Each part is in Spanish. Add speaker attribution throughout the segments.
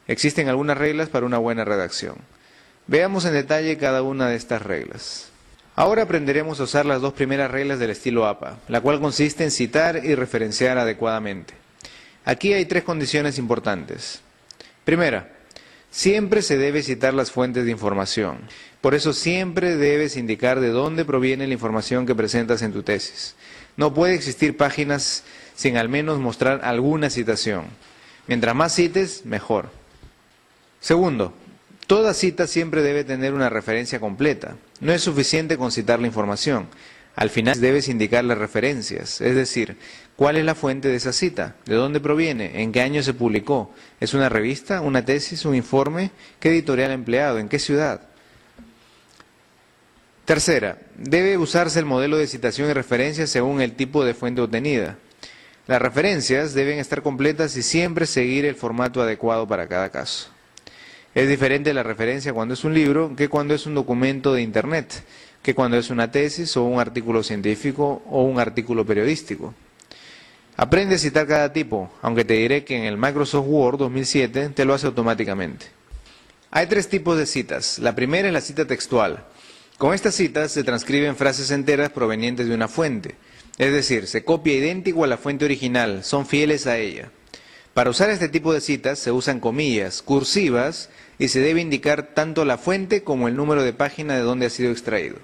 Speaker 1: Existen algunas reglas para una buena redacción. Veamos en detalle cada una de estas reglas. Ahora aprenderemos a usar las dos primeras reglas del estilo APA, la cual consiste en citar y referenciar adecuadamente. Aquí hay tres condiciones importantes. Primera, siempre se debe citar las fuentes de información. Por eso siempre debes indicar de dónde proviene la información que presentas en tu tesis. No puede existir páginas sin al menos mostrar alguna citación. Mientras más cites, mejor. Segundo, toda cita siempre debe tener una referencia completa. No es suficiente con citar la información. Al final debes indicar las referencias, es decir, cuál es la fuente de esa cita, de dónde proviene, en qué año se publicó, es una revista, una tesis, un informe, qué editorial ha empleado, en qué ciudad. Tercera, debe usarse el modelo de citación y referencia según el tipo de fuente obtenida. Las referencias deben estar completas y siempre seguir el formato adecuado para cada caso. Es diferente la referencia cuando es un libro que cuando es un documento de Internet, que cuando es una tesis o un artículo científico o un artículo periodístico. Aprende a citar cada tipo, aunque te diré que en el Microsoft Word 2007 te lo hace automáticamente. Hay tres tipos de citas. La primera es la cita textual. Con estas citas se transcriben frases enteras provenientes de una fuente, es decir, se copia idéntico a la fuente original, son fieles a ella. Para usar este tipo de citas se usan comillas, cursivas, y se debe indicar tanto la fuente como el número de página de donde ha sido extraído.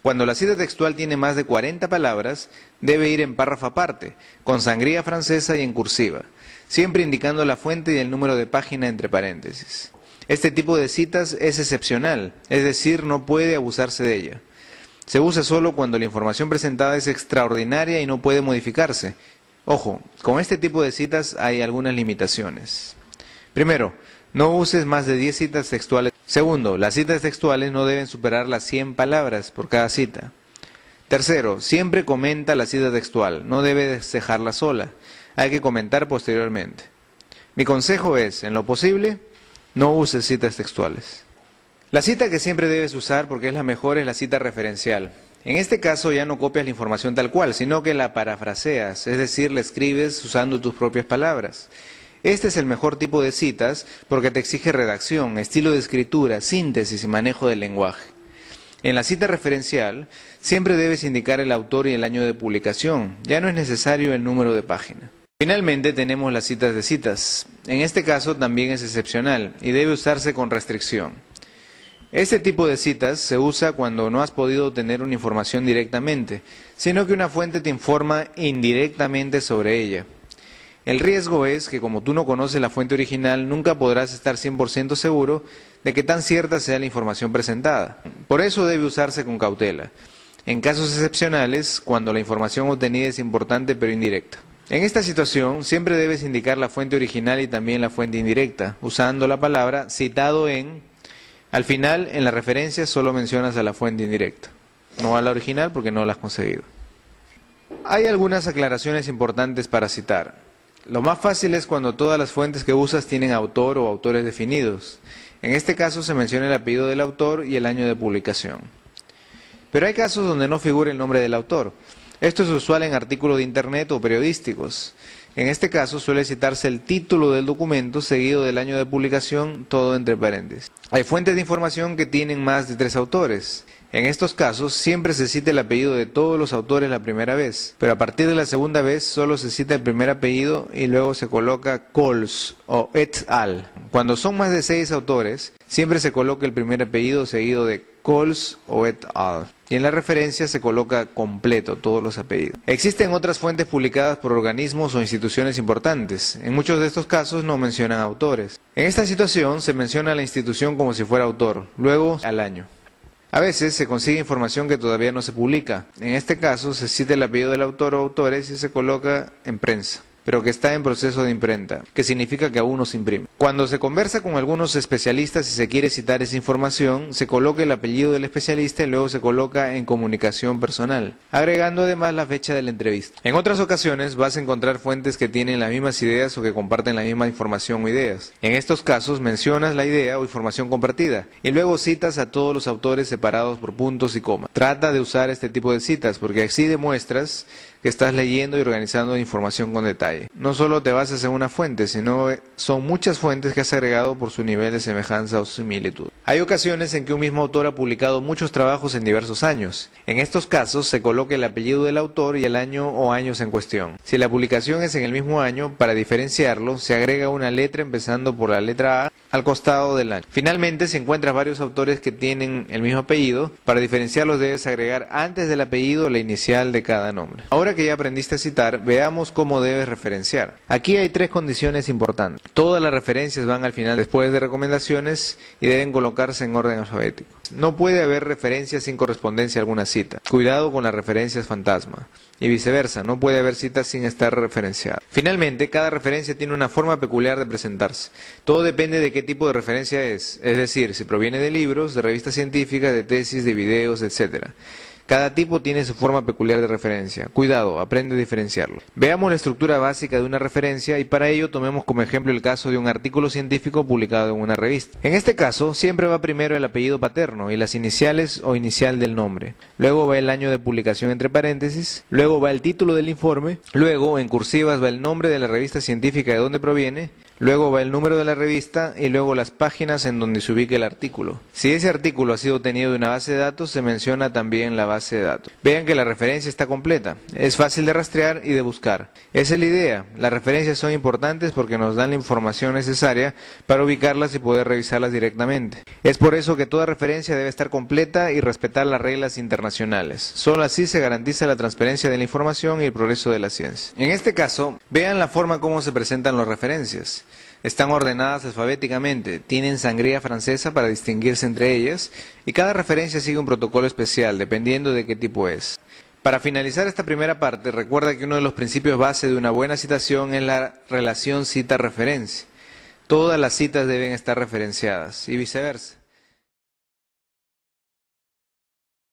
Speaker 1: Cuando la cita textual tiene más de 40 palabras, debe ir en párrafo aparte, con sangría francesa y en cursiva, siempre indicando la fuente y el número de página entre paréntesis. Este tipo de citas es excepcional, es decir, no puede abusarse de ella. Se usa solo cuando la información presentada es extraordinaria y no puede modificarse. Ojo, con este tipo de citas hay algunas limitaciones. Primero, no uses más de 10 citas textuales. Segundo, las citas textuales no deben superar las 100 palabras por cada cita. Tercero, siempre comenta la cita textual, no debes dejarla sola, hay que comentar posteriormente. Mi consejo es, en lo posible, no uses citas textuales. La cita que siempre debes usar, porque es la mejor, es la cita referencial. En este caso ya no copias la información tal cual, sino que la parafraseas, es decir, la escribes usando tus propias palabras. Este es el mejor tipo de citas porque te exige redacción, estilo de escritura, síntesis y manejo del lenguaje. En la cita referencial siempre debes indicar el autor y el año de publicación, ya no es necesario el número de página. Finalmente tenemos las citas de citas. En este caso también es excepcional y debe usarse con restricción. Este tipo de citas se usa cuando no has podido obtener una información directamente, sino que una fuente te informa indirectamente sobre ella. El riesgo es que como tú no conoces la fuente original, nunca podrás estar 100% seguro de que tan cierta sea la información presentada. Por eso debe usarse con cautela. En casos excepcionales, cuando la información obtenida es importante pero indirecta. En esta situación, siempre debes indicar la fuente original y también la fuente indirecta, usando la palabra citado en. Al final, en la referencia, solo mencionas a la fuente indirecta, no a la original porque no la has conseguido. Hay algunas aclaraciones importantes para citar. Lo más fácil es cuando todas las fuentes que usas tienen autor o autores definidos. En este caso se menciona el apellido del autor y el año de publicación. Pero hay casos donde no figura el nombre del autor. Esto es usual en artículos de Internet o periodísticos. En este caso suele citarse el título del documento seguido del año de publicación, todo entre paréntesis. Hay fuentes de información que tienen más de 3 autores. En estos casos siempre se cita el apellido de todos los autores la primera vez, pero a partir de la segunda vez solo se cita el primer apellido y luego se coloca cols o et al. Cuando son más de 6 autores, siempre se coloca el primer apellido seguido de cols o et al. Y en la referencia se coloca completo todos los apellidos. Existen otras fuentes publicadas por organismos o instituciones importantes. En muchos de estos casos no mencionan autores. En esta situación se menciona a la institución como si fuera autor, luego al año. A veces se consigue información que todavía no se publica. En este caso se cita el apellido del autor o autores y se coloca en prensa, pero que está en proceso de imprenta, que significa que aún no se imprime. Cuando se conversa con algunos especialistas y se quiere citar esa información, se coloca el apellido del especialista y luego se coloca en comunicación personal, agregando además la fecha de la entrevista. En otras ocasiones vas a encontrar fuentes que tienen las mismas ideas o que comparten la misma información o ideas. En estos casos mencionas la idea o información compartida y luego citas a todos los autores separados por puntos y comas. Trata de usar este tipo de citas porque así demuestras que estás leyendo y organizando información con detalle. No solo te basas en una fuente, sino son muchas fuentes que has agregado por su nivel de semejanza o similitud. Hay ocasiones en que un mismo autor ha publicado muchos trabajos en diversos años. En estos casos se coloca el apellido del autor y el año o años en cuestión. Si la publicación es en el mismo año, para diferenciarlo, se agrega una letra empezando por la letra A al costado del año. Finalmente, si encuentras varios autores que tienen el mismo apellido, para diferenciarlos debes agregar antes del apellido la inicial de cada nombre. Ahora que ya aprendiste a citar, veamos cómo debes referenciar. Aquí hay 3 condiciones importantes. Todas las referencias van al final después de recomendaciones y deben colocarse en orden alfabético. No puede haber referencias sin correspondencia a alguna cita. Cuidado con las referencias fantasma. Y viceversa, no puede haber citas sin estar referenciadas. Finalmente, cada referencia tiene una forma peculiar de presentarse. Todo depende de qué tipo de referencia es decir, si proviene de libros, de revistas científicas, de tesis, de videos, etc. Cada tipo tiene su forma peculiar de referencia. Cuidado, aprende a diferenciarlo. Veamos la estructura básica de una referencia y para ello tomemos como ejemplo el caso de un artículo científico publicado en una revista. En este caso, siempre va primero el apellido paterno y las iniciales o inicial del nombre. Luego va el año de publicación entre paréntesis. Luego va el título del informe. Luego, en cursivas, va el nombre de la revista científica de donde proviene. Luego va el número de la revista y luego las páginas en donde se ubica el artículo. Si ese artículo ha sido obtenido de una base de datos, se menciona también la base de datos. Vean que la referencia está completa. Es fácil de rastrear y de buscar. Esa es la idea. Las referencias son importantes porque nos dan la información necesaria para ubicarlas y poder revisarlas directamente. Es por eso que toda referencia debe estar completa y respetar las reglas internacionales. Solo así se garantiza la transparencia de la información y el progreso de la ciencia. En este caso, vean la forma como se presentan las referencias. Están ordenadas alfabéticamente, tienen sangría francesa para distinguirse entre ellas y cada referencia sigue un protocolo especial dependiendo de qué tipo es. Para finalizar esta primera parte, recuerda que uno de los principios base de una buena citación es la relación cita-referencia. Todas las citas deben estar referenciadas y viceversa.